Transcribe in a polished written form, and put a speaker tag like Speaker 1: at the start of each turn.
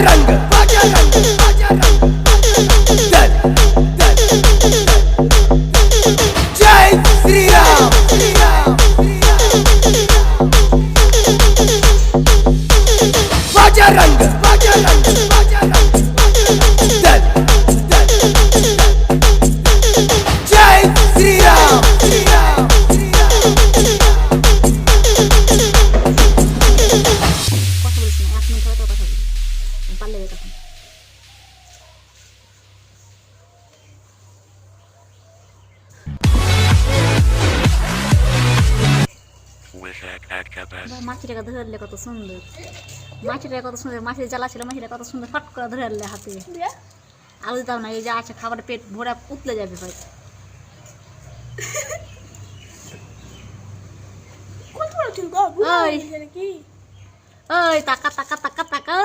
Speaker 1: रंग दल जय श्री राम रंग दल जय श्री राम
Speaker 2: মাছিটা ধরলে কত সুন্দর, মাছিটা কত সুন্দর, মাছের জ্বালা ছিল, মাছিটা কত সুন্দর ফট করে ধরলে হাতে। আলু দিতাম না, এই যে আছে খাবারের পেট ভরে উতলে যাবে ভাই। ওই ওই টাকা টাকা টাকা টাকা